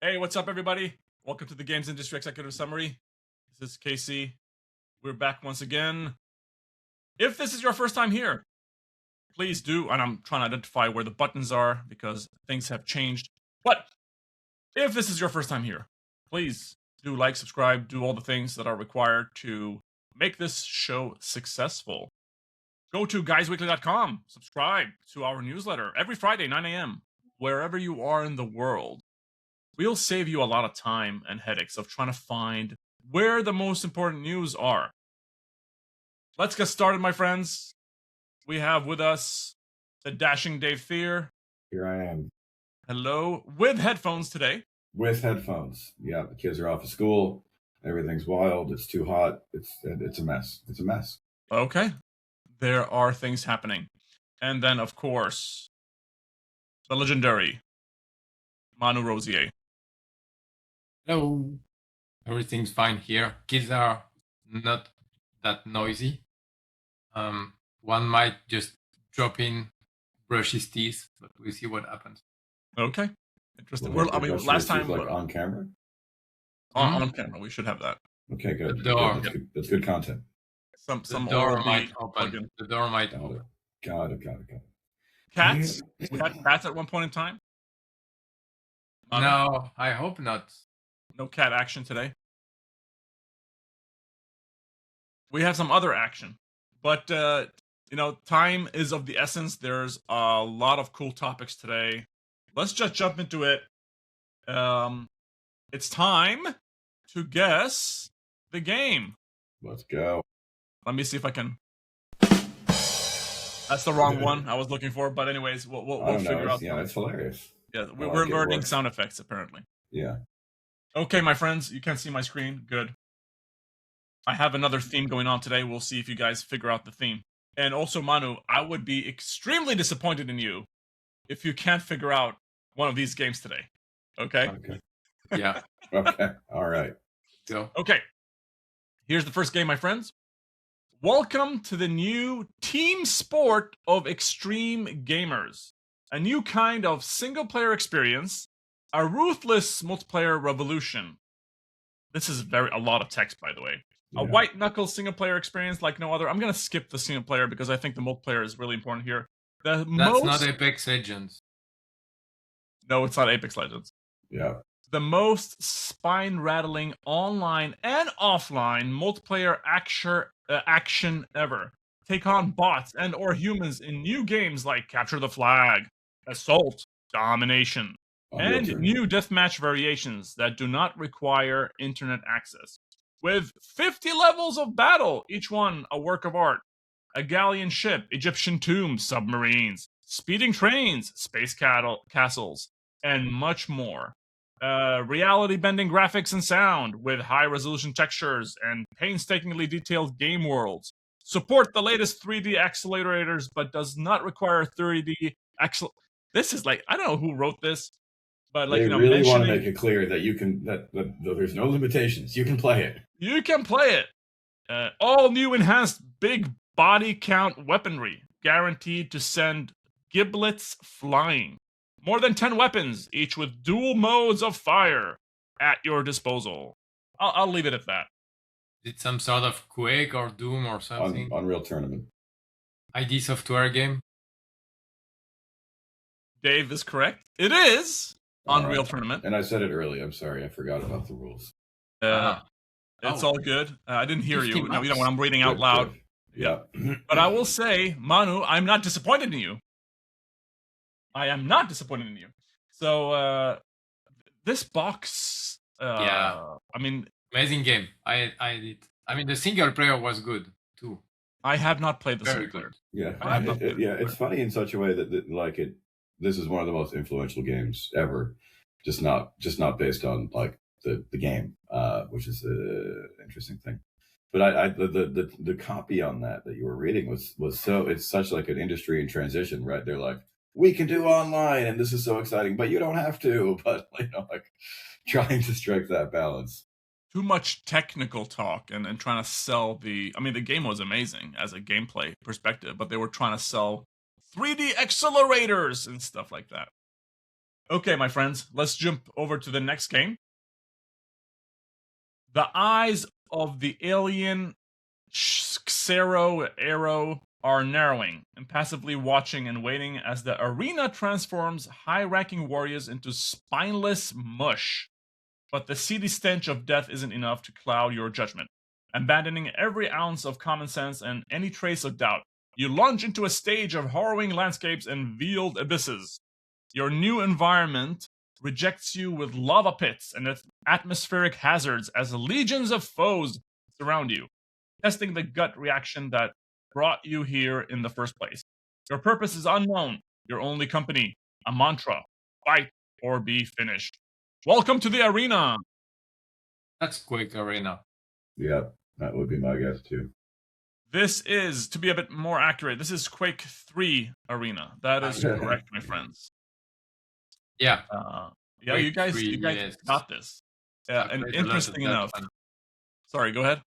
Hey, what's up, everybody? Welcome to the Games Industry Executive Summary. This is Casey. We're back once again. If this is your first time here, please do, and I'm trying to identify where the buttons are because things have changed. But if this is your first time here, please do like, subscribe, do all the things that are required to make this show successful. Go to guysweekly.com, subscribe to our newsletter every Friday, 9 a.m., wherever you are in the world. We'll save you a lot of time and headaches of trying to find where the most important news are. Let's get started, my friends. We have with us the dashing Dave Thier. Here I am. Hello, with headphones today. With headphones. Yeah, the kids are off of school. Everything's wild. It's too hot. It's a mess. It's a mess. Okay. There are things happening. And then, of course, the legendary Emmanuel Rosier. Hello. Everything's fine here. Kids are not that noisy. One might just drop in, brush his teeth, but we'll see what happens. Okay. Interesting. Well, last time like on camera. On camera, we should have that. Okay, good. The door. That's good content. Some the door might open. The door might open. Got it. Cats? We had cats at one point in time? No, I hope not. No cat action today. We have some other action. But, time is of the essence. There's a lot of cool topics today. Let's just jump into it. It's time to guess the game. Let's go. Let me see if I can. That's the wrong one I was looking for. But anyways, we'll figure out. Yeah, it's hilarious. Yeah, we're learning sound effects, apparently. Yeah. Okay, my friends, you can't see my screen. Good. I have another theme going on today. We'll see if you guys figure out the theme. And also, Manu, I would be extremely disappointed in you if you can't figure out one of these games today. Okay? Yeah. Okay. All right. Go. Okay. Here's the first game, my friends. Welcome to the new team sport of extreme gamers. A new kind of single-player experience. A ruthless multiplayer revolution. This is a lot of text, by the way. Yeah. A white-knuckle single-player experience like no other. I'm going to skip the single-player because I think the multiplayer is really important here. That's not Apex Legends. No, it's not Apex Legends. Yeah. The most spine-rattling online and offline multiplayer action ever. Take on bots and or humans in new games like Capture the Flag, Assault, Domination, and new deathmatch variations that do not require internet access. With 50 levels of battle, each one a work of art. A galleon ship, Egyptian tombs, submarines, speeding trains, space castles, and much more. Reality-bending graphics and sound with high-resolution textures and painstakingly detailed game worlds. Support the latest 3D accelerators, but does not require 3D This is like, I don't know who wrote this, but like, they really want to make it clear that you can that there's no limitations. You can play it. You can play it. All new enhanced big body count weaponry, guaranteed to send giblets flying. More than 10 weapons, each with dual modes of fire at your disposal. I'll leave it at that. Is it some sort of Quake or Doom or something? Unreal Tournament. ID Software game? Dave is correct. It is Unreal Tournament. And I said it early. I'm sorry. I forgot about the rules. It's all good. I didn't hear you. No, when I'm reading out loud. Yeah. But I will say, Manu, I'm not disappointed in you. I am not disappointed in you. So, this box... yeah. I mean... Amazing game. I did. I mean, the single player was good, too. I have not played the single player. Yeah. It's funny in such a way that this is one of the most influential games ever. Just not based on, like, the game, which is an interesting thing. But the copy on that you were reading was so, it's such like an industry in transition, right? They're like, we can do online and this is so exciting, but you don't have to. But like trying to strike that balance. Too much technical talk and trying to sell the game was amazing as a gameplay perspective, but they were trying to sell 3D accelerators and stuff like that. Okay, my friends, let's jump over to the next game. The eyes of the alien Xero Arrow are narrowing, impassively watching and waiting as the arena transforms high-ranking warriors into spineless mush. But the seedy stench of death isn't enough to cloud your judgment. Abandoning every ounce of common sense and any trace of doubt, you lunge into a stage of harrowing landscapes and veiled abysses. Your new environment rejects you with lava pits and atmospheric hazards as legions of foes surround you, testing the gut reaction that brought you here in the first place. Your purpose is unknown, your only company, a mantra: fight or be finished. Welcome to the arena. That's Quake Arena. Yeah, that would be my guess too. This is, to be a bit more accurate, this is Quake 3 Arena. That is correct, my friends. Yeah. Yeah, you guys yes. got this. And interesting enough. Sorry, go ahead.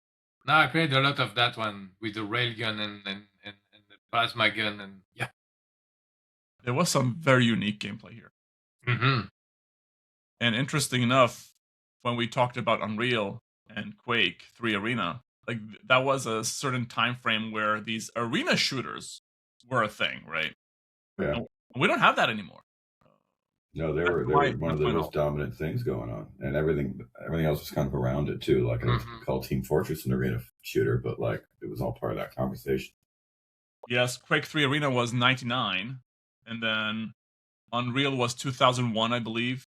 No, I played a lot of that one with the railgun and the plasma gun, and yeah. There was some very unique gameplay here. Mm-hmm. And interesting enough, when we talked about Unreal and Quake 3 Arena, like that was a certain time frame where these arena shooters were a thing, right? Yeah. We don't have that anymore. No, they were one of the most dominant things going on, and everything else was kind of around it too. Like it was called Team Fortress, an arena shooter, but like it was all part of that conversation. Yes, Quake 3 Arena was 99, and then Unreal was 2001, I believe.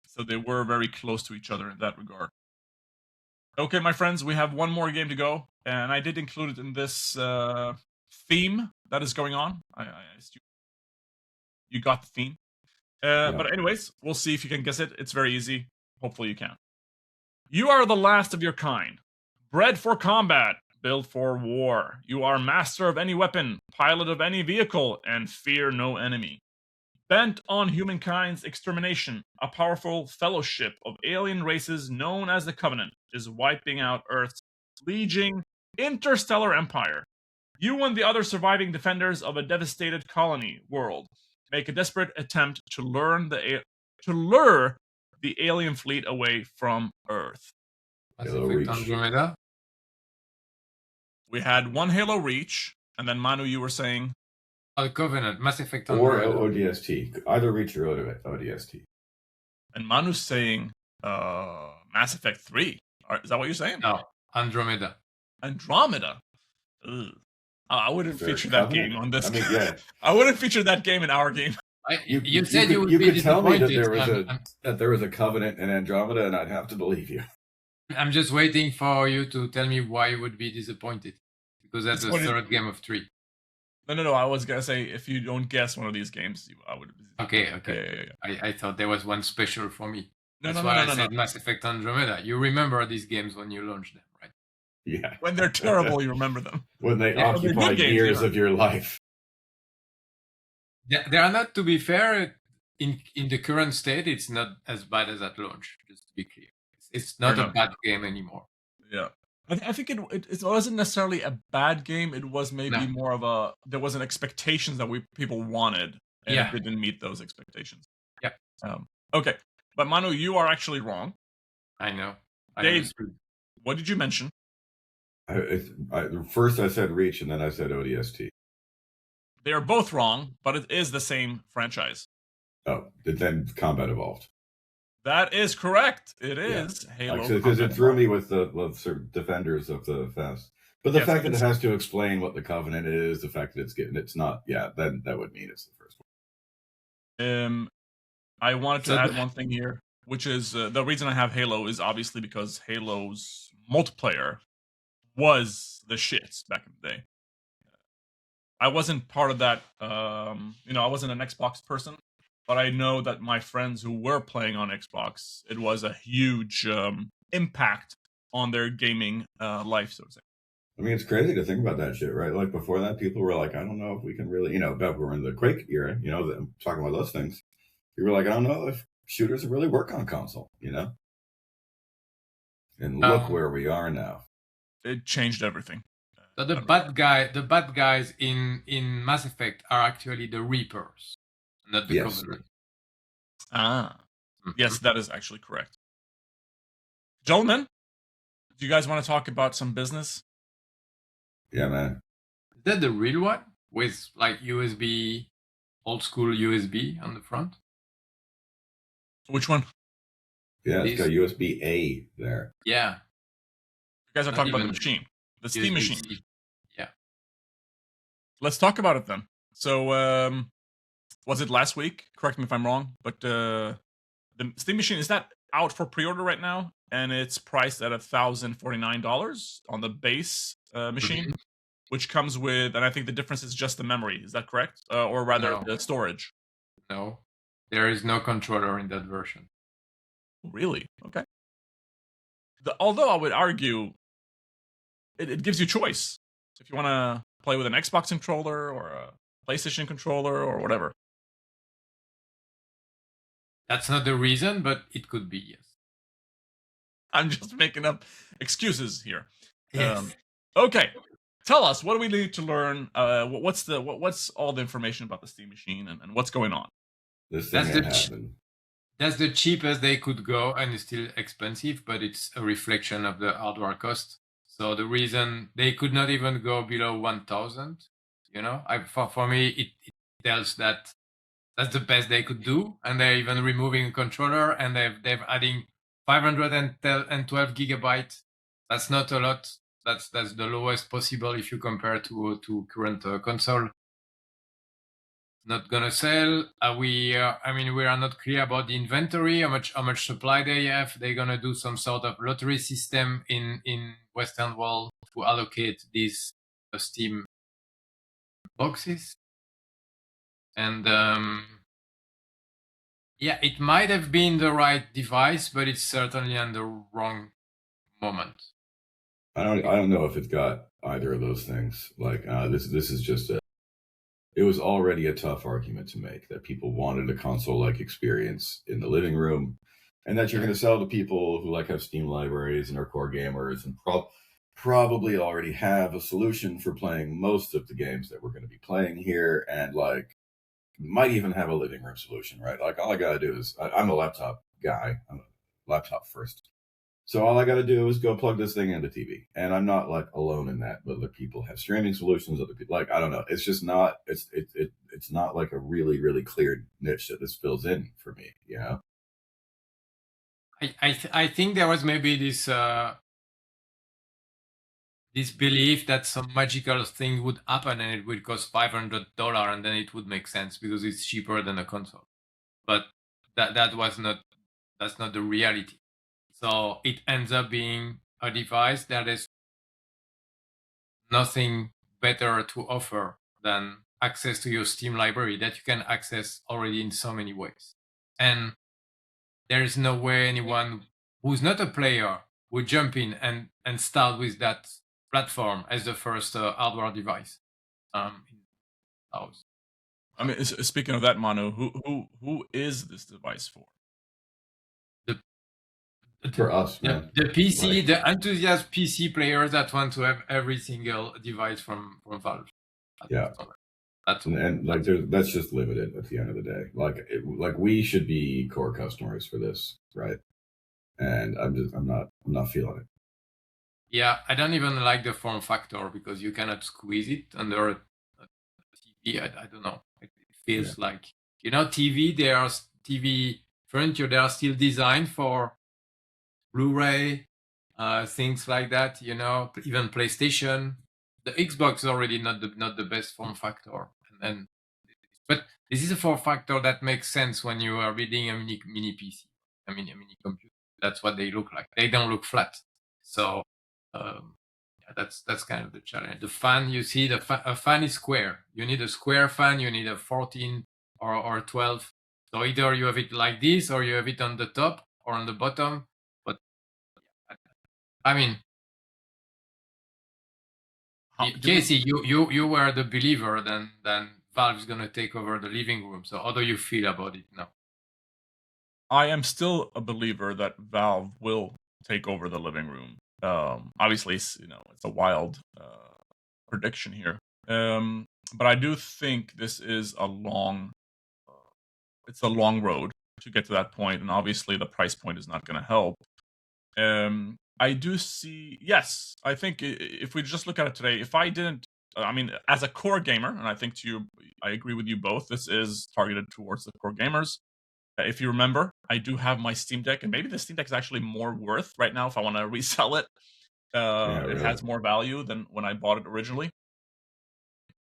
So they were very close to each other in that regard. Okay, my friends, we have one more game to go, and I did include it in this theme that is going on. I you got the theme. But anyways, we'll see if you can guess it. It's very easy. Hopefully you can. You are the last of your kind. Bred for combat, built for war. You are master of any weapon, pilot of any vehicle, and fear no enemy. Bent on humankind's extermination, a powerful fellowship of alien races known as the Covenant is wiping out Earth's fledgling interstellar empire. You and the other surviving defenders of a devastated colony world make a desperate attempt to lure the alien fleet away from Earth. Mass Effect Andromeda? We had one Halo Reach, and then Manu, you were saying? Covenant, Mass Effect Andromeda. Or ODST. Either Reach or ODST. And Manu's saying Mass Effect 3. Is that what you're saying? No, Andromeda. Andromeda? Ugh. I wouldn't feature that game on this. I mean, yeah. I wouldn't feature that game in our game. You said you would be could tell me disappointed. that there was a Covenant in Andromeda, and I'd have to believe you. I'm just waiting for you to tell me why you would be disappointed, because that's the third game of 3. No. I was gonna say if you don't guess one of these games, I would. Okay. Yeah. I thought there was one special for me. No, that's why I said Mass Effect Andromeda. You remember these games when you launched them, right? Yeah. When they're terrible, you remember them. When they occupy years of your life. They are not, to be fair, in the current state, it's not as bad as at launch, just to be clear. It's not a bad game anymore. Yeah. I think it wasn't necessarily a bad game. It was maybe more of there was an expectations that people wanted, and it didn't meet those expectations. Yeah. Okay. But Manu, you are actually wrong. I know. Dave, what did you mention? First I said Reach, and then I said ODST. They are both wrong, but it is the same franchise. Oh, then Combat Evolved. That is correct. It is Halo. Because it threw me with the sort of defenders of the Fest. But the fact that it has to explain what the Covenant is, the fact that it's not, then that would mean it's the first one. I wanted to add one thing here, which is the reason I have Halo is obviously because Halo's multiplayer was the shits back in the day. I wasn't part of that. I wasn't an Xbox person, but I know that my friends who were playing on Xbox, it was a huge impact on their gaming life, so to say. I mean, it's crazy to think about that shit, right? Like before that, people were like, I don't know if we can really, back we're in the Quake era, talking about those things. People were like, I don't know if shooters really work on console, And look where we are now. It changed everything. So the bad guys in Mass Effect are actually the Reapers, not the Covenant. Yes, that is actually correct. Gentlemen, do you guys want to talk about some business? Yeah, man. Is that the real one with like USB, old school USB on the front? Which one? Yeah, it's This- got USB A there. Yeah, You guys are Not talking about the even machine, the Steam USB-C. machine. Yeah. Let's talk about it then. So, was it last week? Correct me if I'm wrong, but the Steam machine, is that out for pre-order right now? And it's priced at $1,049 on the base machine, Mhm. which comes with, and I think the difference is just the memory. Is that correct? Or rather, No. the storage. No, there is no controller in that version. Really? Okay. Although I would argue it gives you choice. If you want to play with an Xbox controller or a PlayStation controller or whatever. That's not the reason, but it could be, yes. I'm just making up excuses here. Yes. Okay. Tell us, what do we need to learn? What's all the information about the Steam machine and what's going on? This thing That's ain't the happening. That's the cheapest they could go, and it's still expensive, but it's a reflection of the hardware cost. So the reason they could not even go below 1,000, for me, it tells that that's the best they could do, and they're even removing a controller, and they've adding 512 gigabytes. That's not a lot. That's the lowest possible if you compare to current console. Not gonna sell. We are not clear about the inventory, how much supply they have. They're gonna do some sort of lottery system in Western world to allocate these Steam boxes. And it might have been the right device, but it's certainly on the wrong moment. I don't know if it's got either of those things. Like this is just it was already a tough argument to make that people wanted a console-like experience in the living room, and that you're going to sell to people who have Steam libraries and are core gamers and probably already have a solution for playing most of the games that we're going to be playing here, and might even have a living room solution, right? Like all I got to do is I'm a laptop guy. I'm a laptop first. So all I got to do is go plug this thing into TV, and I'm not alone in that. But other people have streaming solutions. Other people I don't know. It's just not. It's not like a really really clear niche that this fills in for me. You know. I think there was maybe this belief that some magical thing would happen and it would cost $500 and then it would make sense because it's cheaper than a console. But that's not the reality. So it ends up being a device that is nothing better to offer than access to your Steam library that you can access already in so many ways. And there is no way anyone who's not a player would jump in and start with that platform as the first hardware device. House. I mean, speaking of that, Manu, who is this device for? For us, man. The PC, the enthusiast PC players that want to have every single device from Valve. That's just limited at the end of the day. We should be core customers for this, right? And I'm not feeling it. Yeah, I don't even like the form factor because you cannot squeeze it under a TV. I don't know. It feels like TV. There are TV furniture. They are still designed for Blu-ray, things like that. Even PlayStation. The Xbox is already not the best form factor, but this is a form factor that makes sense when you are reading a mini PC, a mini computer. That's what they look like. They don't look flat. So that's kind of the challenge. The fan, you see, a fan is square. You need a square fan. You need a 14 or 12. So either you have it like this, or you have it on the top or on the bottom. But I mean, Casey, you were the believer. Then Valve's gonna take over the living room. So how do you feel about it now? I am still a believer that Valve will take over the living room. Obviously, it's a wild prediction here, but I do think this is it's a long road. to get to that point, and obviously the price point is not going to help. I do see, yes, I think if we just look at it today, if I didn't, I mean, as a core gamer, and I think I agree with you both, this is targeted towards the core gamers. If you remember, I do have my Steam Deck, and maybe the Steam Deck is actually more worth right now if I want to resell it. It has more value than when I bought it originally.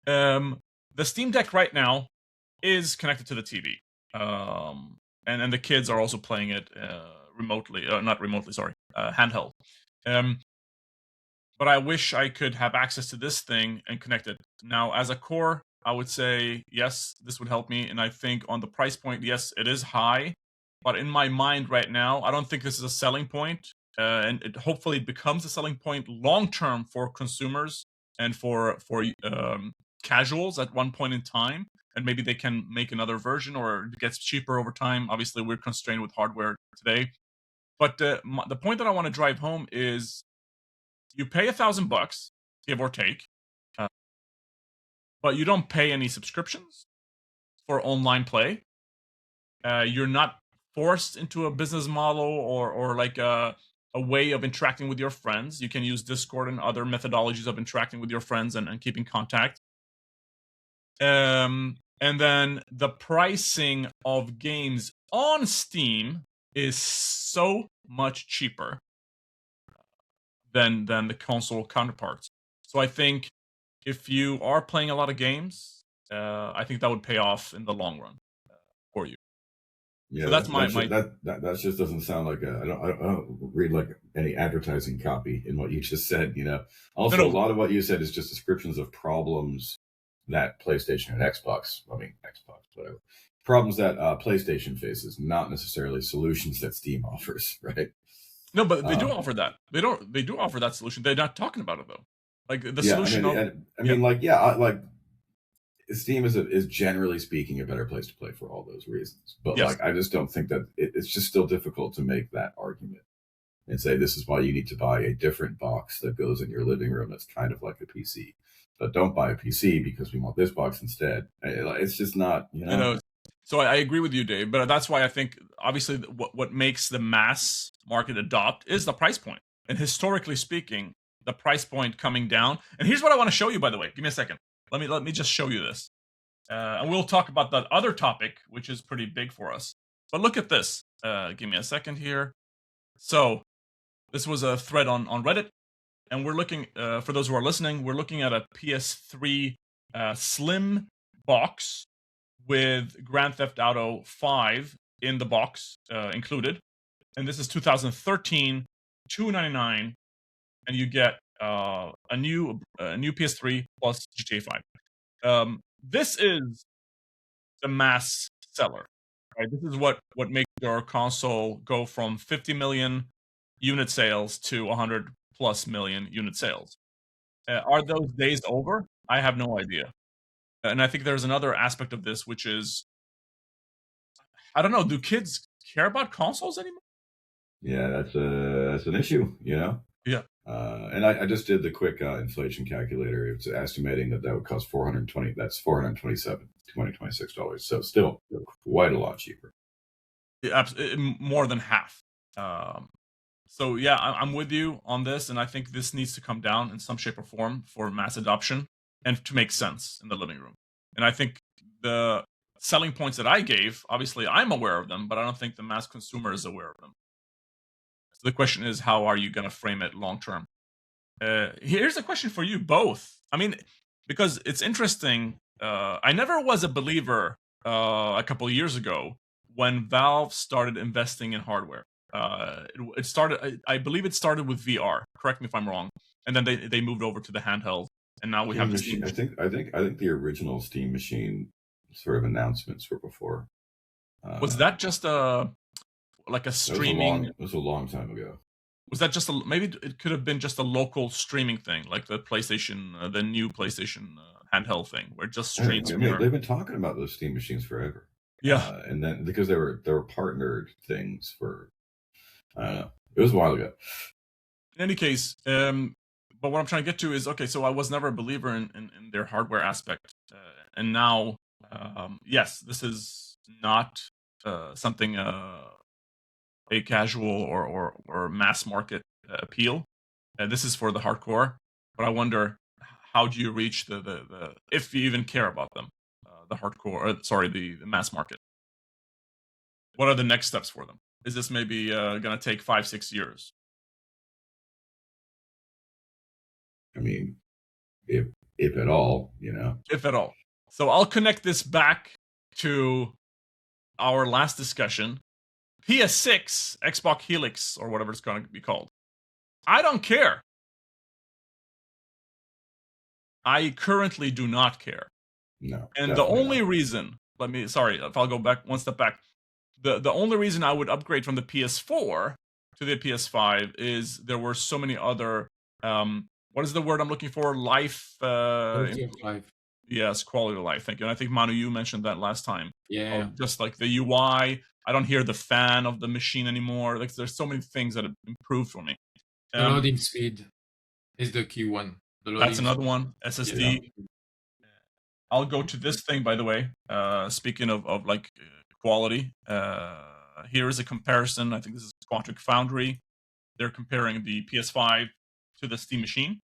The Steam Deck right now is connected to the TV, and the kids are also playing it remotely, not remotely, sorry, handheld. But I wish I could have access to this thing and connect it. Now, as a core, I would say, yes, this would help me. And I think on the price point, yes, it is high. But in my mind right now, I don't think this is a selling point. And it hopefully becomes a selling point long-term for consumers and for casuals at one point in time. And maybe they can make another version or it gets cheaper over time. Obviously, we're constrained with hardware today. But the point that I want to drive home is you pay $1,000, give or take, but you don't pay any subscriptions for online play. You're not forced into a business model or like a way of interacting with your friends. You can use Discord and other methodologies of interacting with your friends and keeping contact. And then the pricing of games on Steam is so much cheaper than the console counterparts. So I think if you are playing a lot of games, I think that would pay off in the long run for you. Yeah, so that's that just doesn't sound like I don't read like any advertising copy in what you just said. Also, a lot of what you said is just descriptions of problems that PlayStation and Xbox, whatever, problems that PlayStation faces, not necessarily solutions that Steam offers, right? No, but they do offer that. They do offer that solution. They're not talking about it though. Like the solution. Steam is generally speaking a better place to play for all those reasons. But yes. I just don't think that it's just still difficult to make that argument and say this is why you need to buy a different box that goes in your living room that's kind of like a PC. But don't buy a PC because we want this box instead. It's just not, I know. So I agree with you, Dave, but that's why I think obviously what makes the mass market adopt is the price point. And historically speaking, the price point coming down. And here's what I want to show you, by the way. Give me a second. Let me just show you this. And we'll talk about that other topic, which is pretty big for us. But look at this. Give me a second here. So this was a thread on Reddit. And we're looking, for those who are listening, we're looking at a PS3 Slim box with Grand Theft Auto 5 in the box included. And this is 2013, $299, and you get a new PS3 plus GTA 5. This is the mass seller, right? This is what makes your console go from 50 million unit sales to 100 plus million unit sales. Are those days over? I have no idea. And I think there's another aspect of this, which is, I don't know, do kids care about consoles anymore? Yeah, that's an issue, Yeah. And I just did the quick inflation calculator. It's estimating that would cost $427, $226. So still quite a lot cheaper. Yeah, more than half. So yeah, I'm with you on this, and I think this needs to come down in some shape or form for mass adoption and to make sense in the living room. And I think the selling points that I gave, obviously I'm aware of them, but I don't think the mass consumer is aware of them. So the question is, how are you going to frame it long term? Here's a question for you both. I mean, because it's interesting. I never was a believer a couple of years ago when Valve started investing in hardware. It started, I believe it started with VR. Correct me if I'm wrong. And then they moved over to the handheld, and now we have the Steam machine. I think the original Steam machine sort of announcements were before. Was that just a streaming? It was a long time ago. Was that just maybe it could have been just a local streaming thing, like the PlayStation, the new PlayStation handheld thing, where it just streams. They've been talking about those Steam machines forever. Yeah, and then because they were partnered things for, I don't know, it was a while ago. In any case, but what I'm trying to get to is, okay, so I was never a believer in their hardware aspect, and now, yes, this is not something a casual or mass market appeal. This is for the hardcore, but I wonder how do you reach the if you even care about them, the hardcore, the mass market. What are the next steps for them? Is this maybe going to take 5-6 years? I mean, if at all, If at all. So I'll connect this back to our last discussion. PS6, Xbox Helix, or whatever it's going to be called. I don't care. I currently do not care. No. And the only reason, if I'll go back one step back, the only reason I would upgrade from the PS4 to the PS5 is there were so many other, what is the word I'm looking for? Quality of life. Yes, quality of life. Thank you. And I think, Manu, you mentioned that last time. Yeah. Just like the UI, I don't hear the fan of the machine anymore. Like, there's so many things that have improved for me. The loading speed is the key one. That's another one. SSD. Yeah. I'll go to this thing, by the way. Speaking of like quality, here is a comparison. I think this is Quantic Foundry. They're comparing the PS5 to the Steam machine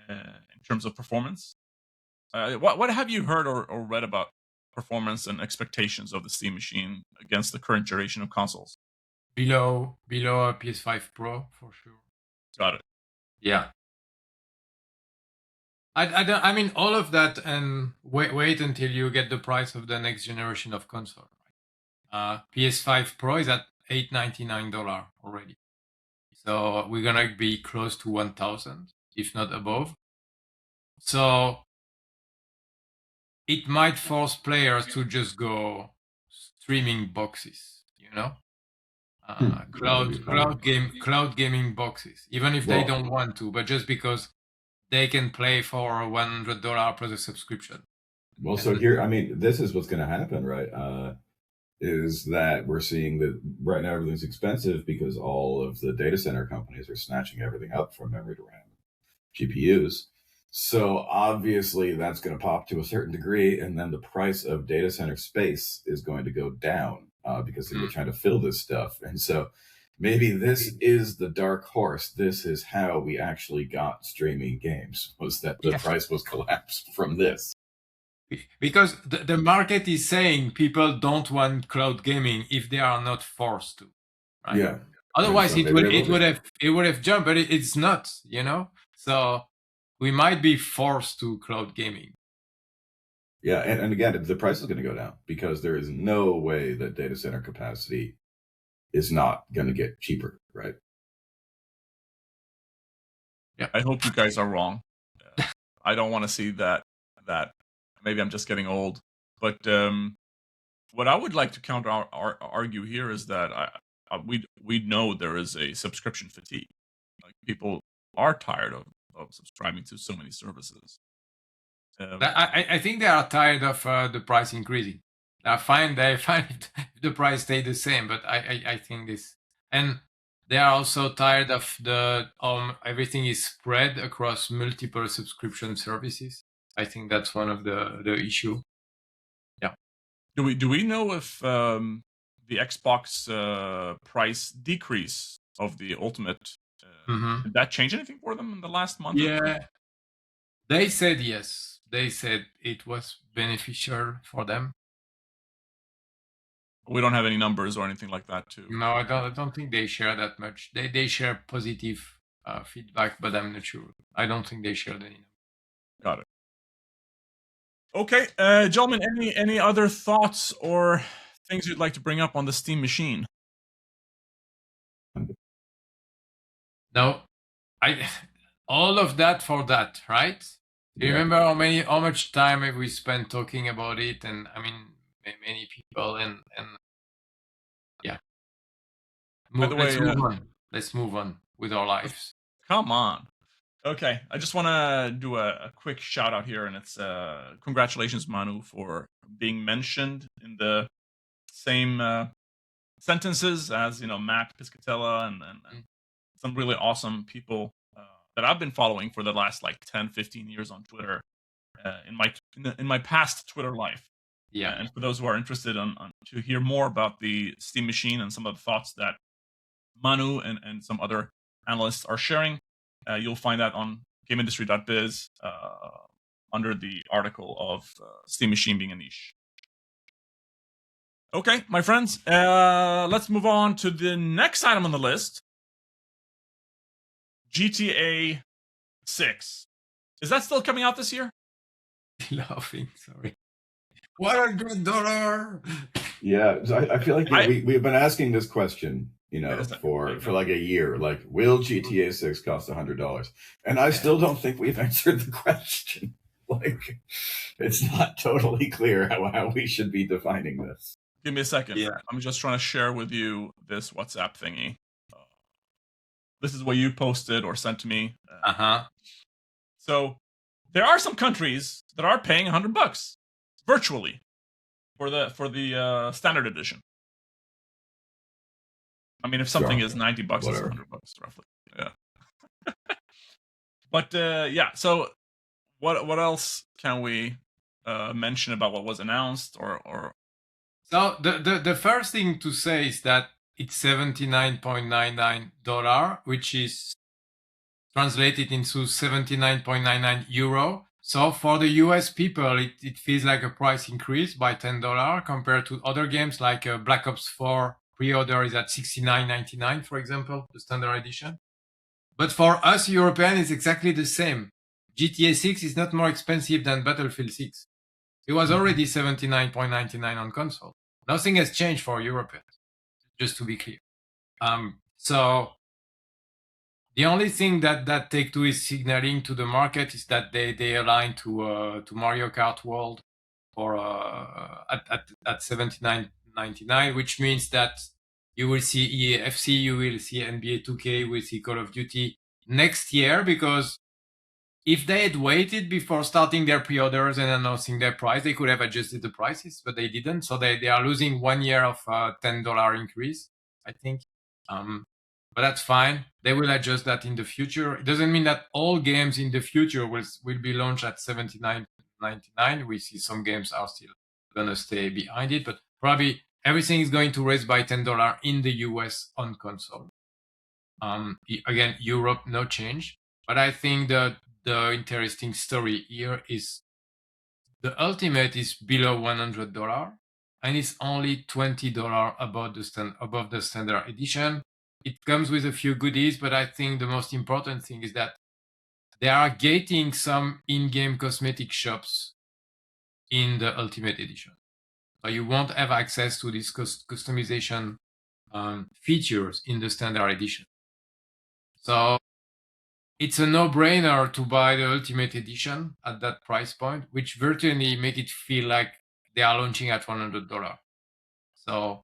in terms of performance. What have you heard or read about performance and expectations of the Steam machine against the current generation of consoles? Below a PS5 Pro for sure. Got it. Yeah. I mean all of that, and wait until you get the price of the next generation of console. PS5 Pro is at $899 already, so we're gonna be close to 1,000, if not above. So it might force players to just go streaming boxes, cloud gaming boxes, even if they don't want to, but just because they can play for $100 per subscription. Well, so here, I mean, this is what's going to happen, right? Is that we're seeing that right now everything's expensive because all of the data center companies are snatching everything up from memory to RAM, GPUs. So obviously that's going to pop to a certain degree, and then the price of data center space is going to go down because they're trying to fill this stuff. And so maybe this is the dark horse. This is how we actually got streaming games, was that the price was collapsed from this. Because the market is saying people don't want cloud gaming if they are not forced to. Right? Yeah. Otherwise, so it would have jumped, but it's not. So we might be forced to cloud gaming. Yeah, and again, the price is going to go down because there is no way that data center capacity is not going to get cheaper, right? Yeah, I hope you guys are wrong. I don't want to see that. Maybe I'm just getting old. But what I would like to counter argue here is that we know there is a subscription fatigue. Like, people are tired of subscribing to so many services. I think they are tired of the price increasing. They find if the price stay the same, but I think this, and they are also tired of the everything is spread across multiple subscription services. I think that's one of the issue. Yeah. Do we know if the Xbox price decrease of the Ultimate did that change anything for them in the last month? Yeah, they said yes. They said it was beneficial for them. We don't have any numbers or anything like that, too. No, I don't think they share that much. They share positive feedback, but I'm not sure. I don't think they shared any numbers. Got it. Okay, gentlemen, any other thoughts or things you'd like to bring up on the Steam machine? No, all of that for that, right? Do you remember how much time have we spent talking about it? And I mean, many people and yeah. Let's move on with our lives. Come on. Okay, I just want to do a quick shout out here, and it's congratulations, Manu, for being mentioned in the same sentences as Matt Piscatella and some really awesome people that I've been following for the last 10-15 years on Twitter in my past Twitter life. Yeah. And for those who are interested to hear more about the Steam Machine and some of the thoughts that Manu and some other analysts are sharing, you'll find that on GameIndustry.biz under the article of Steam Machine being a niche. Okay, my friends, let's move on to the next item on the list. GTA 6. Is that still coming out this year? Laughing, sorry. $100. Yeah, so I feel like we've been asking this question, for like a year. Like, will GTA 6 cost $100? And I still don't think we've answered the question. Like, it's not totally clear how we should be defining this. Give me a second. Yeah. I'm just trying to share with you this WhatsApp thingy. This is what you posted or sent to me. So there are some countries that are paying $100 virtually for the standard edition. I mean, if something is $90, it's $100 roughly. Yeah. But yeah. So what else can we mention about what was announced or? So the first thing to say is that it's $79.99, which is translated into 79.99 euro. So for the US people, it feels like a price increase by $10 compared to other games like Black Ops 4 pre-order is at $69.99, for example, the standard edition. But for us Europeans, it's exactly the same. GTA 6 is not more expensive than Battlefield 6. It was already $79.99 on console. Nothing has changed for Europeans, just to be clear. So the only thing that Take-Two is signaling to the market is that they align to Mario Kart World or at $79.99, which means that you will see EA FC, you will see NBA 2K, you will see Call of Duty next year, because if they had waited before starting their pre-orders and announcing their price, they could have adjusted the prices, but they didn't. So they are losing 1 year of $10 increase, I think. But that's fine. They will adjust that in the future. It doesn't mean that all games in the future will be launched at $79.99. We see some games are still going to stay behind it, but probably everything is going to raise by $10 in the US on console. Again, Europe, no change. But I think the interesting story here is the Ultimate is below $100 and it's only $20 above the standard edition. It comes with a few goodies, but I think the most important thing is that they are gating some in-game cosmetic shops in the Ultimate edition. So you won't have access to these customization features in the standard edition. So it's a no-brainer to buy the Ultimate Edition at that price point, which virtually make it feel like they are launching at $100. So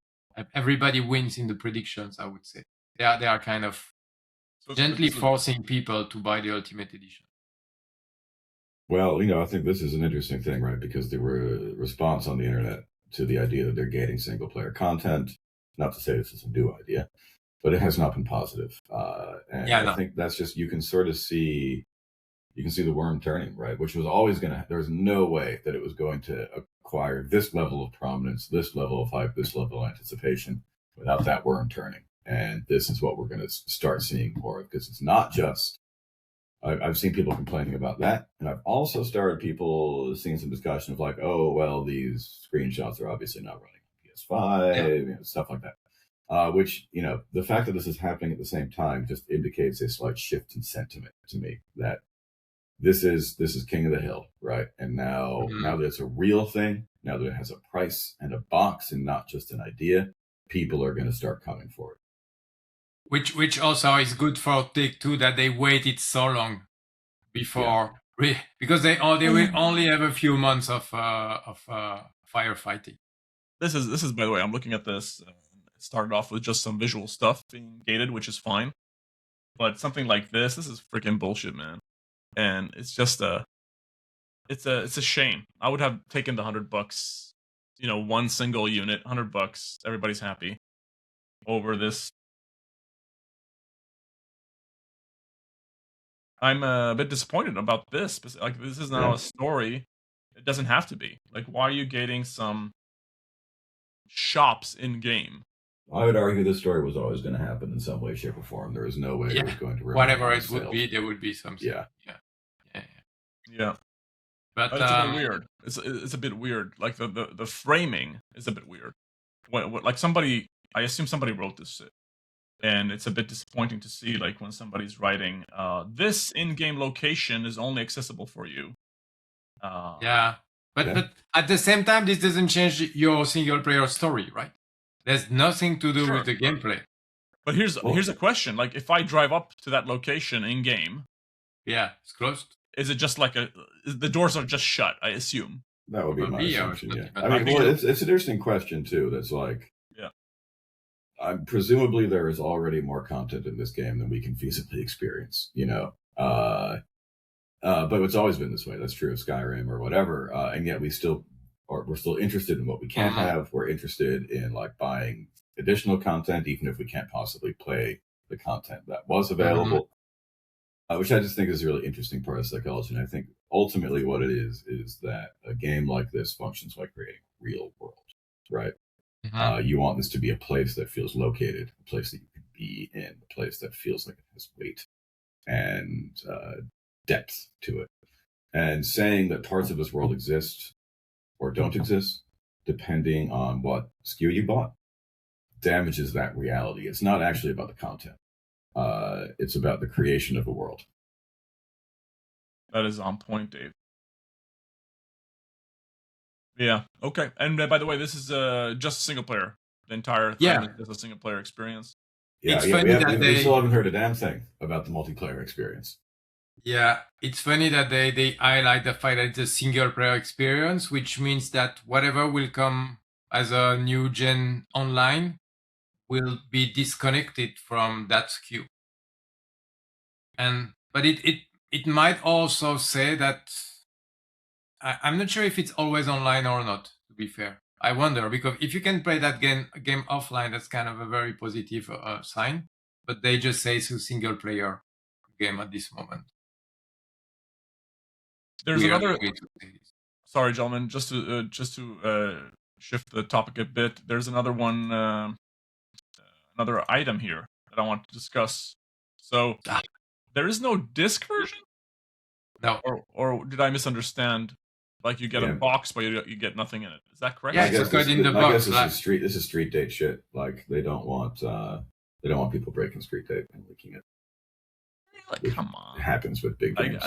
everybody wins in the predictions, I would say. They are kind of gently forcing people to buy the Ultimate Edition. Well, I think this is an interesting thing, right? Because there were a response on the internet to the idea that they're gating single-player content. Not to say this is a new idea, but it has not been positive. I think that's just, you can see the worm turning, right? Which was always there's no way that it was going to acquire this level of prominence, this level of hype, this level of anticipation without that worm turning. And this is what we're going to start seeing more of, because it's not just, I've seen people complaining about that. And I've also started people seeing some discussion of like, oh, well, these screenshots are obviously not running on PS5, stuff like that. Which, the fact that this is happening at the same time just indicates a slight shift in sentiment to me, that this is King of the Hill, right? And now that it's a real thing, now that it has a price and a box and not just an idea, people are going to start coming for it. Which also is good for Take-Two that they waited so long before, because they will only have a few months of firefighting. This is by the way, I'm looking at this. It started off with just some visual stuff being gated, which is fine, but something like this is freaking bullshit, man. And it's just it's a shame. I would have taken the $100, one single unit, $100, everybody's happy, over this. I'm a bit disappointed about this. Like, this is now a story It doesn't have to be. Like, why are you gating some shops in game? I would argue this story was always going to happen in some way, shape, or form. There is no way it was going to remain whatever it would unsealed. be, there would be something. Yeah. But It's a bit weird. It's a bit weird. Like the framing is a bit weird. Like somebody, I assume somebody wrote this, and it's a bit disappointing to see like when somebody's writing, this in-game location is only accessible for you. But at the same time, this doesn't change your single player story, right? There's nothing to do with the gameplay. But here's a question: like, if I drive up to that location in game, it's closed. is it just like the doors are just shut? I assume that would be my assumption. Yeah, I mean, it's an interesting question too. That's like, presumably there is already more content in this game than we can feasibly experience. You know, but it's always been this way. That's true of Skyrim or whatever, and yet we're still interested in what we can have. We're interested in like buying additional content, even if we can't possibly play the content that was available. Which I just think is a really interesting part of psychology. And I think ultimately what it is that a game like this functions like creating a real world, right? You want this to be a place that feels located, a place that you can be in, a place that feels like it has weight and depth to it. And saying that parts of this world exist or don't exist, depending on what SKU you bought, damages that reality. It's not actually about the content. It's about the creation of a world. That is on point, Dave. Yeah. Okay. And by the way, this is just a single player. The entire thing is just a single player experience. Yeah. We still haven't heard a damn thing about the multiplayer experience. Yeah, it's funny that they highlight the fact that it's a single player experience, which means that whatever will come as a new gen online will be disconnected from that SKU. But it might also say that I'm not sure if it's always online or not, to be fair. I wonder, because if you can play that game offline, that's kind of a very positive sign. But they just say it's a single player game at this moment. There's another. Sorry, gentlemen. Just to shift the topic a bit. There's another one, another item here that I want to discuss. So there is no disc version. No. Or did I misunderstand? Like you get a box, but you get nothing in it. Is that correct? Yeah, it's just in the box. I guess this is street date shit. Like they don't want people breaking street date and leaking it. Like, come on. It happens with big games.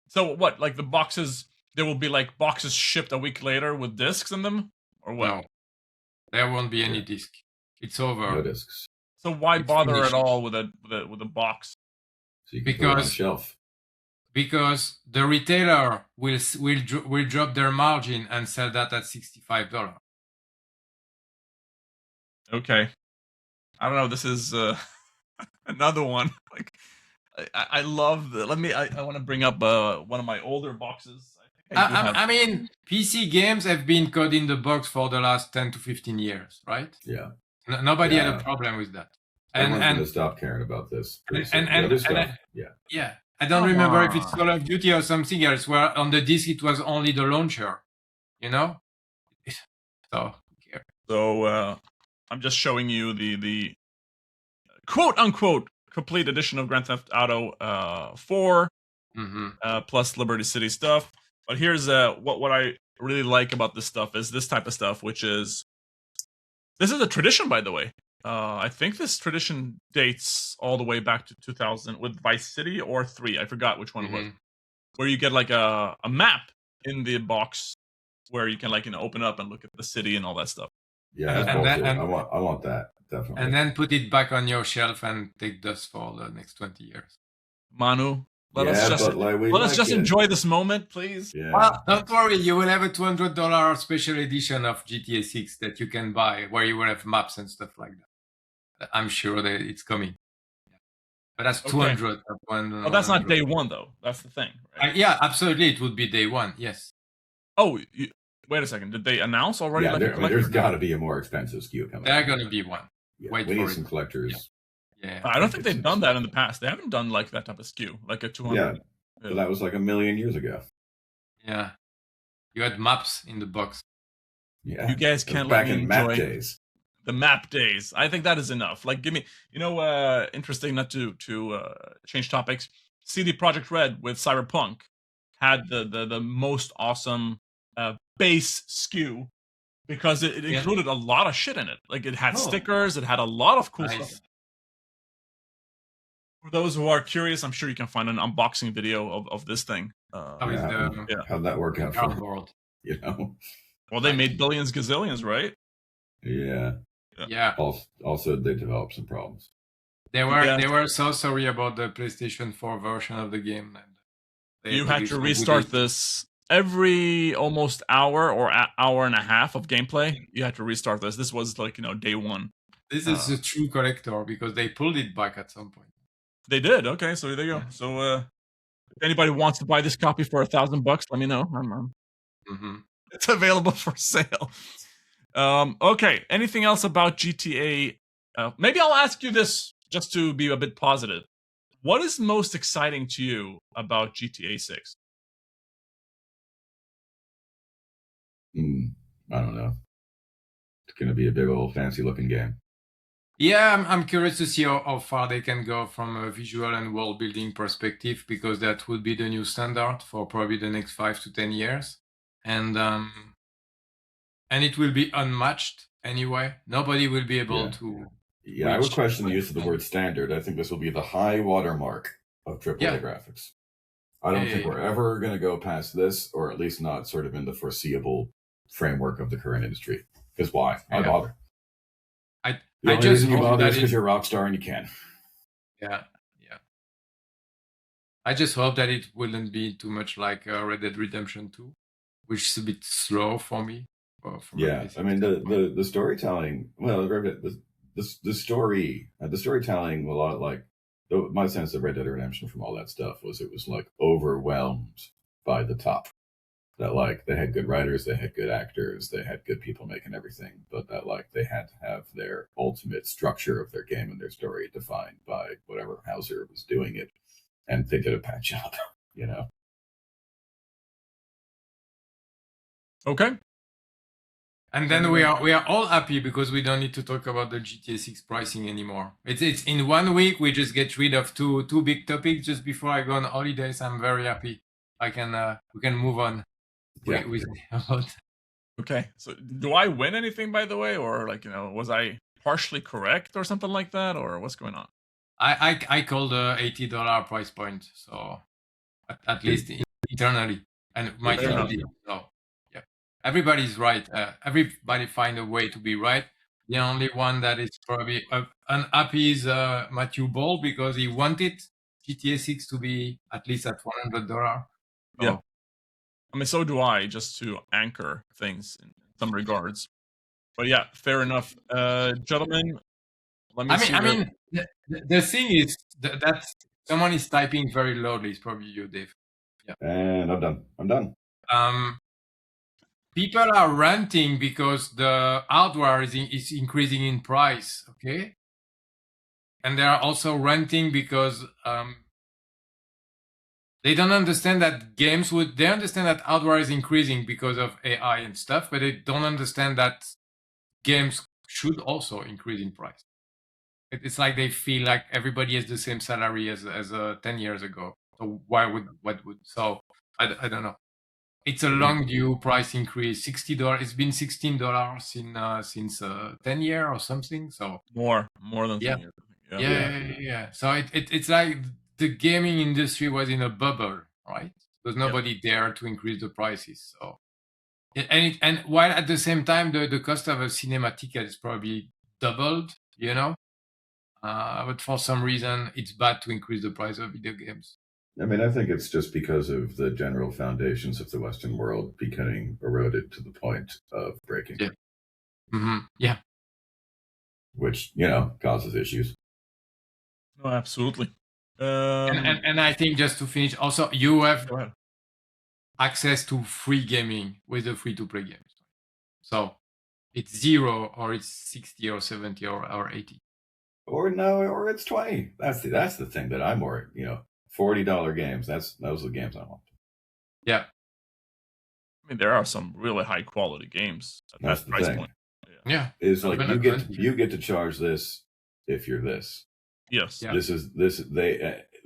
So what? Like the boxes? There will be like boxes shipped a week later with discs in them, or what? No, there won't be any disc. It's over. No discs. So why bother at all with a box? So you can put it on the shelf. Because the retailer will drop their margin and sell that at $65. Okay, I don't know. This is another one. Like I love. I want to bring up one of my older boxes. I mean, PC games have been code in the box for the last 10 to 15 years, right? Yeah. Nobody had a problem with that. Everyone's going to stop caring about this. Yeah. I don't remember if it's Call of Duty or something else, where on the disc it was only the launcher, you know? So, I'm just showing you the quote-unquote complete edition of Grand Theft Auto 4, plus Liberty City stuff. But here's what I really like about this stuff is this type of stuff, which is... This is a tradition, by the way. I think this tradition dates all the way back to 2000 with Vice City or 3. I forgot which one it was. Where you get like a map in the box where you can open up and look at the city and all that stuff. Yeah, I want that, definitely. And then put it back on your shelf and take dust for the next 20 years. Manu, let us just enjoy this moment, please. Yeah. Well, don't worry, you will have a $200 special edition of GTA 6 that you can buy, where you will have maps and stuff like that. I'm sure that it's coming. But that's 200. Oh, that's not day one, though. That's the thing. Right? Yeah, absolutely. It would be day one, yes. Oh, wait a second. Did they announce already? Yeah, there's got to be a more expensive SKU coming. There's going to be one. Yeah, we need some collectors. Yeah. I don't think they've done that in the past. They haven't done like that type of SKU, like a 200. Yeah, but that was like a million years ago. Yeah. You had maps in the box. Yeah, You guys it was can't let back me in map enjoy days. the map days. I think that is enough. Like, give me, interesting. Not to change topics. CD Projekt Red with Cyberpunk had the most awesome base SKU because it Yeah. included a lot of shit in it. Like, it had Oh. stickers. It had a lot of cool Nice. stuff. For those who are curious, I'm sure you can find an unboxing video of this thing. How is the How'd that work out for cardboard? you know? Well, they made billions, gazillions, right? Yeah. Yeah. Also, they developed some problems. They were Yes. they were so sorry about the PlayStation 4 version of the game. And You had to restart this every almost hour or hour and a half of gameplay. You had to restart this. This was like, day one. This is a true collector because they pulled it back at some point. They did. Okay, so there you go. Yeah. So if anybody wants to buy this copy for $1,000, let me know. It's available for sale. Okay. Anything else about GTA? Maybe I'll ask you this just to be a bit positive. What is most exciting to you about GTA 6? I don't know. It's going to be a big old fancy looking game. Yeah, I'm curious to see how far they can go from a visual and world building perspective, because that would be the new standard for probably the next 5 to 10 years. And it will be unmatched anyway. Nobody will be able to. Yeah, I would question the use of the word standard. I think this will be the high watermark of AAA graphics. I don't think we're ever going to go past this, or at least not sort of in the foreseeable framework of the current industry. Because why? Why bother? I just hope that because you're Rockstar and you can. Yeah. I just hope that it wouldn't be too much like Red Dead Redemption 2, which is a bit slow for me. I mean the storytelling. Well, the storytelling a lot like my sense of Red Dead Redemption from all that stuff was it was like overwhelmed by the top. That like they had good writers, they had good actors, they had good people making everything, but that like they had to have their ultimate structure of their game and their story defined by whatever Hauser was doing it, and they did a bad job, Okay. And then we are all happy because we don't need to talk about the GTA 6 pricing anymore. It's in 1 week we just get rid of two big topics just before I go on holidays. I'm very happy. We can move on. Yeah. Okay. So do I win anything, by the way, or like was I partially correct or something like that, or what's going on? I called the $80 price point, so at least internally, and my team did. So yeah, everybody's right. Everybody find a way to be right. The only one that is probably unhappy is Matthew Ball, because he wanted GTA 6 to be at least at $100. Yeah. I mean, so do I, just to anchor things in some regards. But yeah, fair enough. Gentlemen, let me see. I mean, the thing is that someone is typing very loudly. It's probably you, Dave. Yeah. And I'm done. People are ranting because the hardware is increasing in price, okay? And they are also ranting because they don't understand that they understand that hardware is increasing because of AI and stuff, but they don't understand that games should also increase in price. It's like they feel like everybody has the same salary as 10 years ago. So so I don't know. It's a long due price increase. $60. It's been $16 since 10 years or something. So more than 10 years. Yeah. So it's like the gaming industry was in a bubble, right? Because nobody dared to increase the prices. So and while at the same time the cost of a cinema ticket is probably doubled, but for some reason it's bad to increase the price of video games. I mean, I think it's just because of the general foundations of the Western world becoming eroded to the point of breaking. Yeah. Mm-hmm. Yeah. Which, causes issues. Oh, absolutely. And I think just to finish, also you have access to free gaming with the free-to-play games. So it's 0 or it's 60 or 70 or 80. Or it's 20. That's the thing that I'm more, $40 games. Those are the games I want. Yeah. I mean, there are some really high quality games at That's that the price thing. point. Yeah. Is like Even you get to charge this if you're this. Yes. Yeah.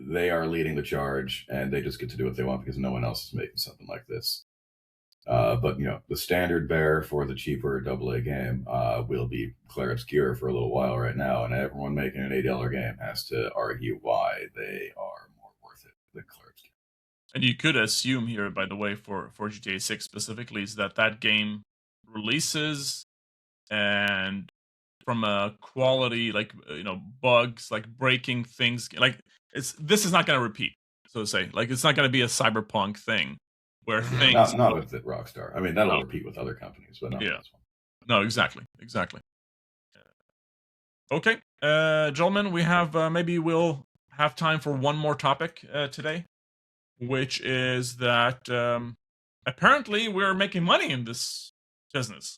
They are leading the charge, and they just get to do what they want because no one else is making something like this. But the standard bearer for the cheaper AA game will be Clair Obscur for a little while right now, and everyone making an $8 game has to argue why they are more worth it than Clair Obscur. And you could assume here, by the way, for GTA 6 specifically, is that game releases and from a quality, like bugs, like breaking things, like this is not going to repeat, so to say. Like it's not going to be a cyberpunk thing where things not with the Rockstar. I mean, that'll repeat with other companies, but not yeah, this one. No, exactly. Okay, gentlemen, we have maybe we'll have time for one more topic today, which is that apparently we're making money in this business.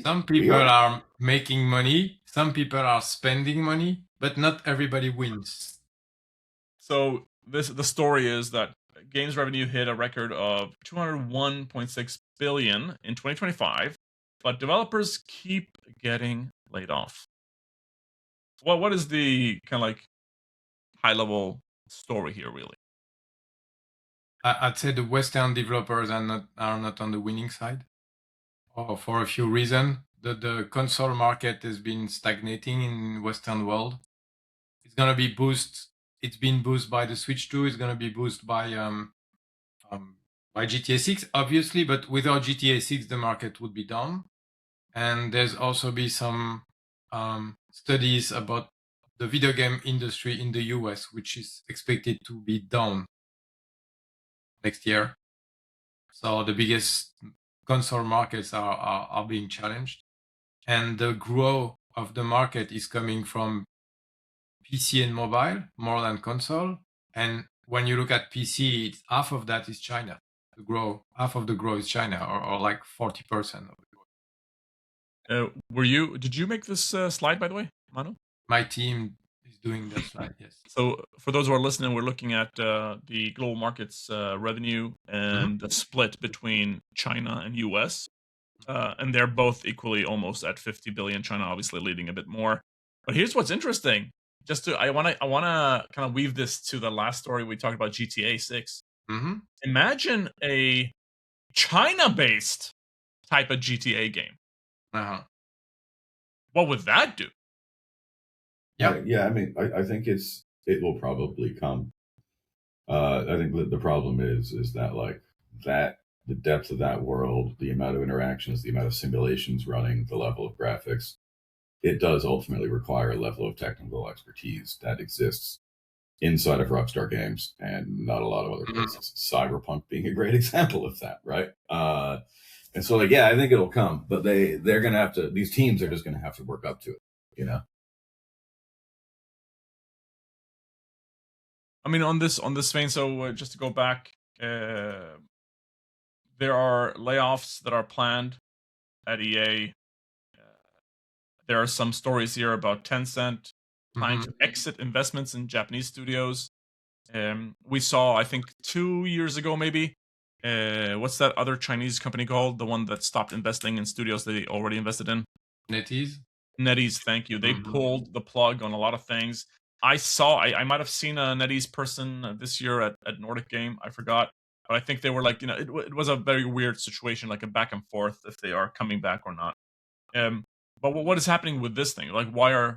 Some people are making money, some people are spending money, but not everybody wins. So the story is that games revenue hit a record of 201.6 billion in 2025, but developers keep getting laid off. What is the kind of like high level story here, really? I'd say the Western developers are not on the winning side, for a few reasons. The console market has been stagnating in Western world. It's gonna be boosted. It's been boosted by the Switch 2. It's gonna be boosted by GTA 6, obviously, but without GTA 6, the market would be down. And there's also be some studies about the video game industry in the US, which is expected to be down next year. So the biggest console markets are being challenged. And the growth of the market is coming from PC and mobile more than console. And when you look at PC, half of that is China. Half of the growth is China, or like 40% of the growth. Did you make this slide, by the way, Manu? My team is doing that slide, yes. So for those who are listening, we're looking at the global markets revenue and the split between China and US. And they're both equally almost at 50 billion. China obviously leading a bit more. But here's what's interesting. I want to kind of weave this to the last story we talked about, GTA 6. Imagine a China-based type of GTA game. What would that do? Yeah. I mean, I think it will probably come. I think the problem is that like that the depth of that world, the amount of interactions, the amount of simulations running, the level of graphics, it does ultimately require a level of technical expertise that exists inside of Rockstar games and not a lot of other places. Cyberpunk being a great example of that, right? And so, like, yeah, I think it'll come, but they're gonna have to. These teams are just gonna have to work up to it, I mean, on this vein, so just to go back, there are layoffs that are planned at EA. There are some stories here about Tencent trying to exit investments in Japanese studios. We saw, I think, 2 years ago, maybe. What's that other Chinese company called? The one that stopped investing in studios they already invested in? NetEase, thank you. They pulled the plug on a lot of things. I might have seen a NetEase person this year at Nordic Game. I forgot. But I think they were like, it was a very weird situation, like a back and forth if they are coming back or not. But what is happening with this thing? Like, why are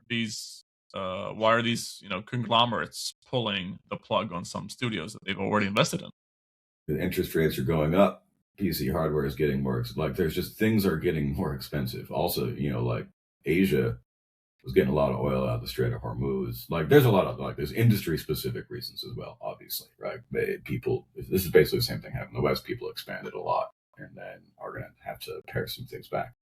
these conglomerates pulling the plug on some studios that they've already invested in? The interest rates are going up. PC hardware is getting more there's just things are getting more expensive. Also, like Asia was getting a lot of oil out of the Strait of Hormuz. Like, there's a lot of there's industry specific reasons as well. Obviously, right? This is basically the same thing happened in the West. People expanded a lot and then are going to have to pare some things back.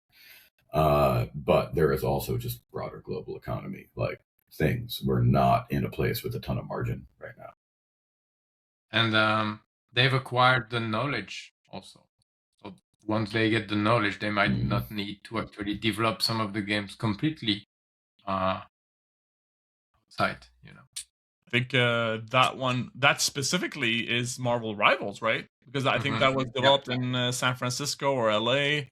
But there is also just broader global economy. Like, things we're not in a place with a ton of margin right now. And they've acquired the knowledge also. So once they get the knowledge, they might not need to actually develop some of the games completely outside. I think that specifically is Marvel Rivals, right? because I think that was developed in San Francisco or LA.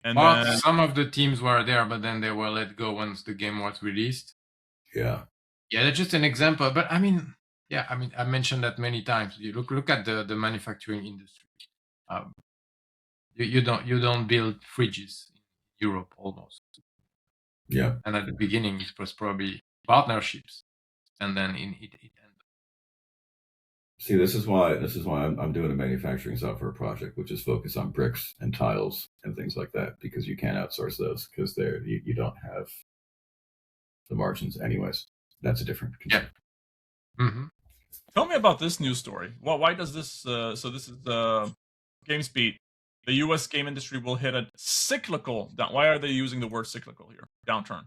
And Well, then some of the teams were there, but then they were let go once the game was released. Yeah. Yeah, that's just an example. But I mean, I mentioned that many times. You look at the manufacturing industry. You don't build fridges in Europe almost. Yeah. And at the beginning, it was probably partnerships, and then it ended. See, this is why I'm doing a manufacturing software project, which is focused on bricks and tiles and things like that, because you can't outsource those because you don't have the margins anyways. That's a different concern. Yeah. Mm-hmm. Tell me about this news story. Well, why does this? So this is GameSpeed. The U.S. game industry will hit a cyclical down. Why are they using the word cyclical here? Downturn.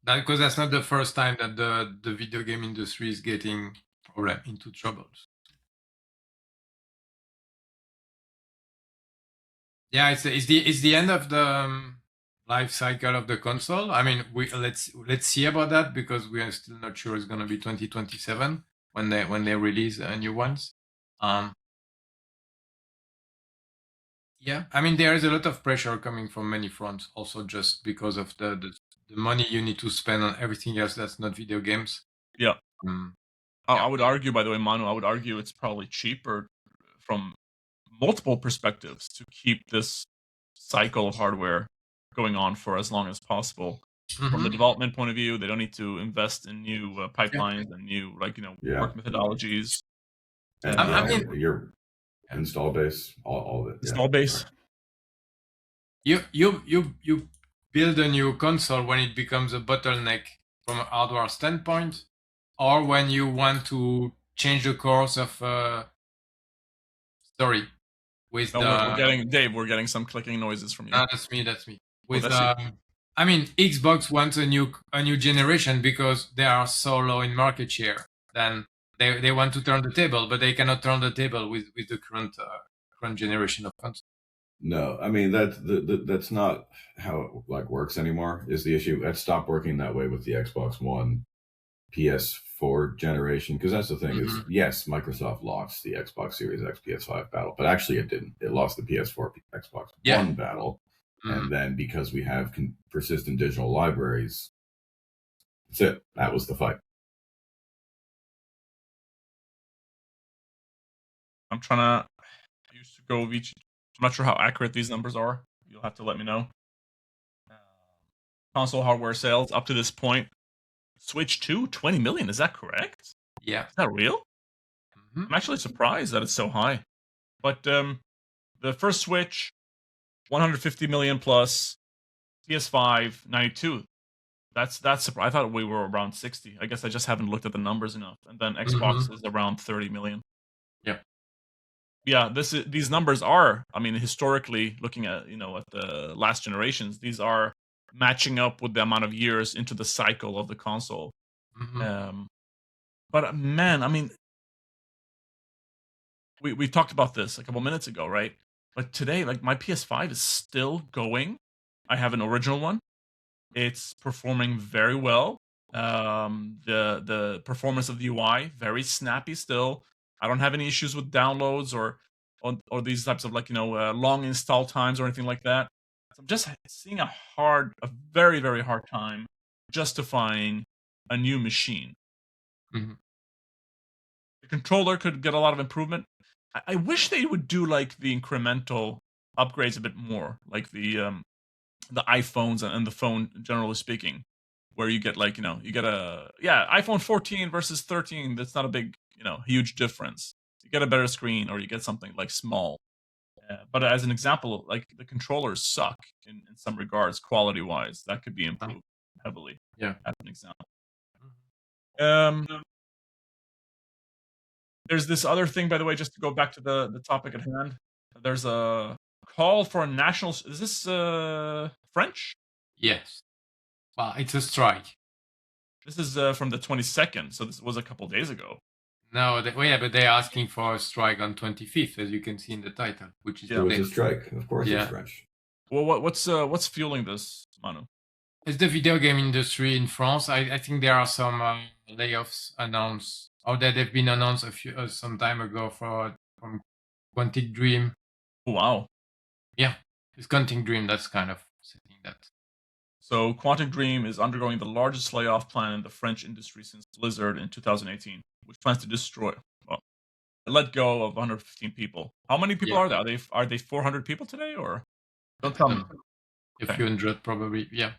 Because that's not the first time that the video game industry is getting into troubles. Yeah, it's the end of the life cycle of the console. I mean, let's see about that, because we are still not sure it's going to be 2027 when they release new ones. Yeah, I mean, there is a lot of pressure coming from many fronts, also just because of the money you need to spend on everything else that's not video games. Yeah. I would argue, by the way, Manu, I would argue it's probably cheaper from multiple perspectives to keep this cycle of hardware going on for as long as possible. From the development point of view, they don't need to invest in new pipelines and new work methodologies. And I mean, your install base, all of it. Install base. Right. You build a new console when it becomes a bottleneck from a hardware standpoint, or when you want to change the course of story. We're getting some clicking noises from you. That's me. With I mean, Xbox wants a new generation because they are so low in market share. Then they want to turn the table, but they cannot turn the table with the current generation of consoles. No, I mean that's not how it works anymore. Is the issue? That stopped working that way with the Xbox One, PS4 generation, because that's the thing is, yes, Microsoft lost the Xbox Series X PS5 battle, but actually it didn't. It lost the PS4 Xbox One battle, and then because we have persistent digital libraries, that's it. That was the fight. I'm trying to use to go with each. I'm not sure how accurate these numbers are. You'll have to let me know. Console hardware sales up to this point. Switch 2, 20 million. Is that correct? Yeah. Is that real? I'm actually surprised that it's so high. But the first Switch, 150 million plus. PS5, 92. That's I thought we were around 60. I guess I just haven't looked at the numbers enough. And then Xbox is around 30 million. Yeah. Yeah, these numbers are, I mean, historically looking at, at the last generations, these are matching up with the amount of years into the cycle of the console. But man, I mean, we talked about this a couple minutes ago, right? But today, my PS5 is still going. I have an original one. It's performing very well. The performance of the UI, very snappy still. I don't have any issues with downloads or these types of long install times or anything like that. So I'm just seeing a very, very hard time justifying a new machine. The controller could get a lot of improvement. I wish they would do the incremental upgrades a bit more, like the iPhones and the phone, generally speaking, where you get you get iPhone 14 versus 13. That's not a big huge difference. You get a better screen, or you get something small. But as an example, the controllers suck in some regards, quality wise. That could be improved heavily. Yeah, as an example. There's this other thing, by the way, just to go back to the topic at hand. There's a call for a national. Is this French? Yes. Well, it's a strike. This is from the 22nd, so this was a couple days ago. No, but they're asking for a strike on 25th, as you can see in the title, which is it was a strike. Of course, it's French. Well, what's fueling this, Manu? It's the video game industry in France. I think there are some layoffs announced, or that they've been announced some time ago from Quantic Dream. Wow. Yeah, it's Quantic Dream that's kind of setting that. So Quantic Dream is undergoing the largest layoff plan in the French industry since Blizzard in 2018, which plans to let go of 115 people. How many people are there? Are they 400 people today, or don't tell me? A few hundred probably. Yeah.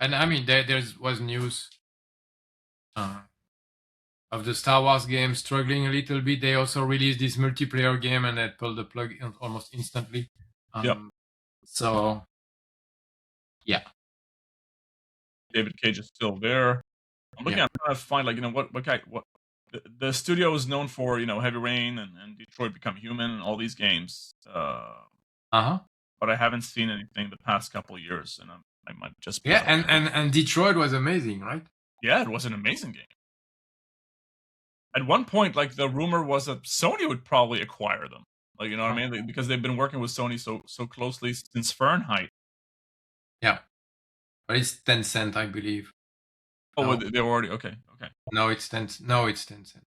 And I mean, there was news of the Star Wars game struggling a little bit. They also released this multiplayer game and they pulled the plug almost instantly. So, yeah. David Cage is still there. I'm looking at trying to find what the studio is known for, Heavy Rain and Detroit Become Human and all these games. But I haven't seen anything the past couple of years, and I might just and Detroit was amazing, right? Yeah, it was an amazing game. At one point, the rumor was that Sony would probably acquire them. What I mean? Because they've been working with Sony so closely since Fahrenheit. Yeah, but it's Tencent, I believe. Oh, they're already okay. No, it's Tencent.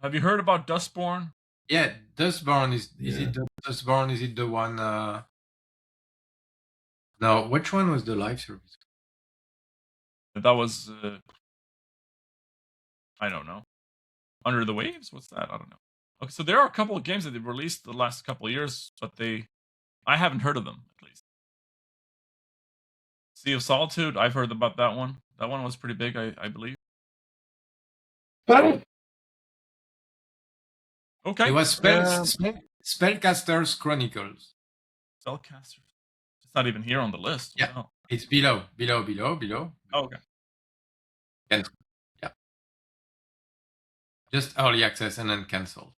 Have you heard about Dustborn? Yeah, Dustborn is it Dustborn? Is it the one? No, which one was the live service? That was I don't know. Under the Waves? What's that? I don't know. Okay, so there are a couple of games that they've released the last couple of years, but I haven't heard of them, at least. Sea of Solitude, I've heard about that one. That one was pretty big, I believe. Okay. It was Spellcasters Chronicles. Spellcasters. It's not even here on the list. Yeah, wow. It's below. Oh, okay. Yeah. Just early access and then canceled.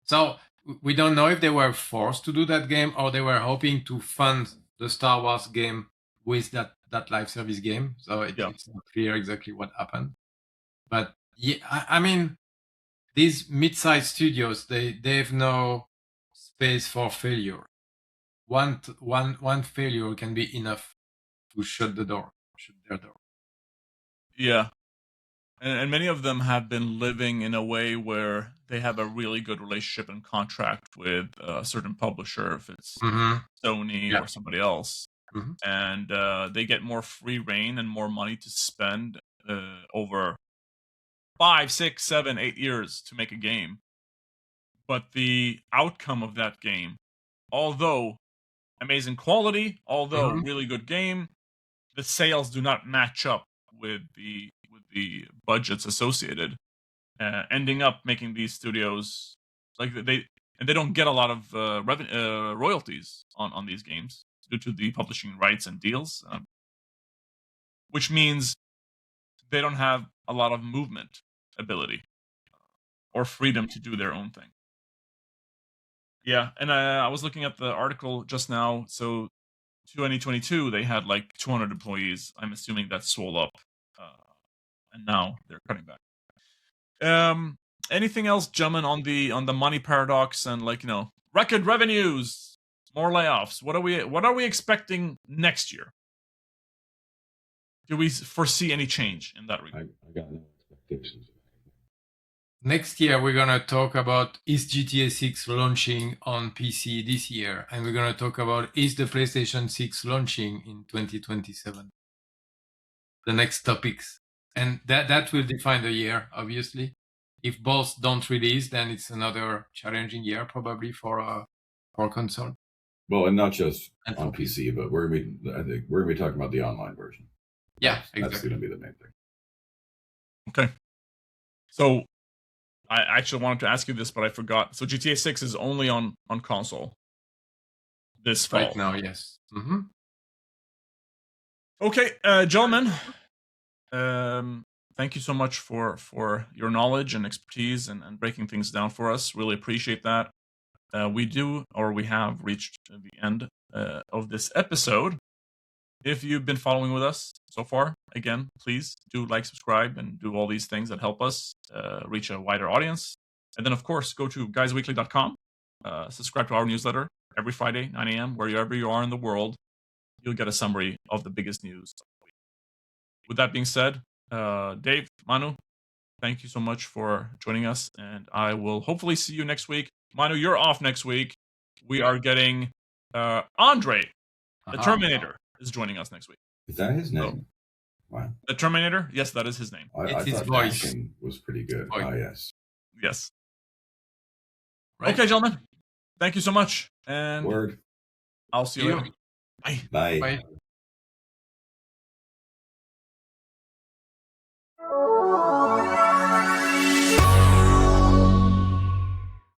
So we don't know if they were forced to do that game or they were hoping to fund the Star Wars game with that live service game. So it's not clear exactly what happened. But yeah, I mean, these mid-sized studios, they have no space for failure. One failure can be enough to shut their door. Yeah. And many of them have been living in a way where they have a really good relationship and contract with a certain publisher, if it's Sony or somebody else. And they get more free reign and more money to spend over 5, 6, 7, 8 years to make a game. But the outcome of that game, although amazing quality, although really good game, the sales do not match up with the budgets associated, ending up making these studios they don't get a lot of royalties on these games due to the publishing rights and deals, which means they don't have a lot of movement ability or freedom to do their own thing. Yeah, and I was looking at the article just now. So 2022, they had 200 employees. I'm assuming that swelled up, and now they're cutting back. Anything else, gentlemen, on the money paradox and record revenues, more layoffs? What are we expecting next year? Do we foresee any change in that regard? I got no expectations. Next year, we're going to talk about is GTA 6 launching on PC this year? And we're going to talk about is the PlayStation 6 launching in 2027? The next topics. And that will define the year, obviously. If both don't release, then it's another challenging year probably for console. Well, and not just on PC, but I think we're going to be talking about the online version. Yeah, exactly. That's going to be the main thing. Okay. So I actually wanted to ask you this, but I forgot. So GTA 6 is only on console this fall. Right now, yes. Mm-hmm. Okay, gentlemen. Thank you so much for your knowledge and expertise and breaking things down for us. Really appreciate that. We have reached the end of this episode. If you've been following with us so far, again, please do subscribe, and do all these things that help us reach a wider audience. And then, of course, go to guysweekly.com, subscribe to our newsletter every Friday, 9 a.m., wherever you are in the world. You'll get a summary of the biggest news. With that being said, Dave, Manu, thank you so much for joining us, and I will hopefully see you next week Manu, you're off next week. We are getting Andre, the Terminator, is joining us next week. Is that his name? Wow. The Terminator? Yes, that is his name. I his thought voice. Action was pretty good. Voice. Oh, yes. Yes. Right. Okay, gentlemen. Thank you so much. And Word. I'll see you later. Bye. Bye. Bye.